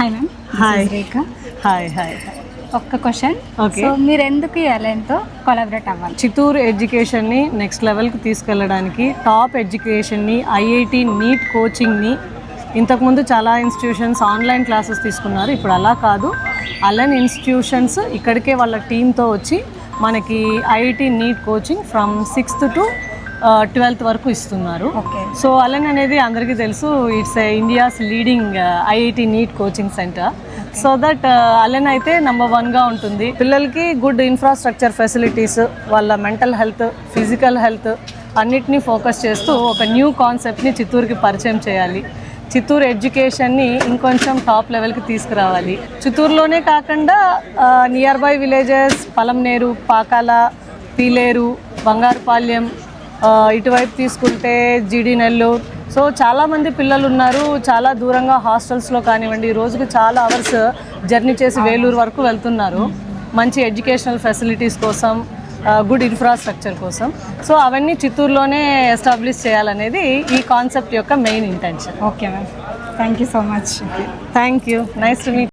Hi ma'am. Hi రేఖ. Hi hi ఒక్క question. Okay. So మీరు ఎందుకు ఈ అలైన్తో కొలాబరేట్ అవ్వాలి? చిత్తూరు ఎడ్యుకేషన్ని నెక్స్ట్ లెవెల్కి తీసుకెళ్ళడానికి టాప్ ఎడ్యుకేషన్ని ఐఐటి నీట్ కోచింగ్ని ఇంతకుముందు చాలా ఇన్స్టిట్యూషన్స్ ఆన్లైన్ క్లాసెస్ తీసుకున్నారు. ఇప్పుడు అలా కాదు, అలైన్ ఇన్స్టిట్యూషన్స్ ఇక్కడికే వాళ్ళ టీంతో వచ్చి మనకి IIT NEET coaching from 6th to 12th వరకు ఇస్తున్నారు. ఓకే. సో అలైన్ అనేది అందరికీ తెలుసు, it's India's leading IIT NEET coaching centre. So that Allen అయితే నెంబర్ 1గా ఉంటుంది. పిల్లలకి గుడ్ ఇన్ఫ్రాస్ట్రక్చర్ ఫెసిలిటీస్, వాళ్ళ మెంటల్ హెల్త్, ఫిజికల్ హెల్త్ అన్నిటినీ ఫోకస్ చేస్తూ ఒక న్యూ కాన్సెప్ట్ని చిత్తూరుకి పరిచయం చేయాలి. చిత్తూరు ఎడ్యుకేషన్ని ఇంకొంచెం టాప్ లెవెల్కి తీసుకురావాలి. చిత్తూరులోనే కాకుండా near by villages Palamaner, Pakala, Piler, Bangarupalem, ఇటువైపు తీసుకుంటే జీడి నెల్లూరు. సో చాలామంది పిల్లలు ఉన్నారు, చాలా దూరంగా హాస్టల్స్లో కానివ్వండి, రోజుకు చాలా అవర్స్ జర్నీ చేసి వేలూరు వరకు వెళ్తున్నారు మంచి ఎడ్యుకేషనల్ ఫెసిలిటీస్ కోసం, గుడ్ ఇన్ఫ్రాస్ట్రక్చర్ కోసం. సో అవన్నీ చిత్తూరులోనే ఎస్టాబ్లిష్ చేయాలనేది ఈ కాన్సెప్ట్ యొక్క main intention. Okay ma'am, thank you so much. Thank you, nice to meet.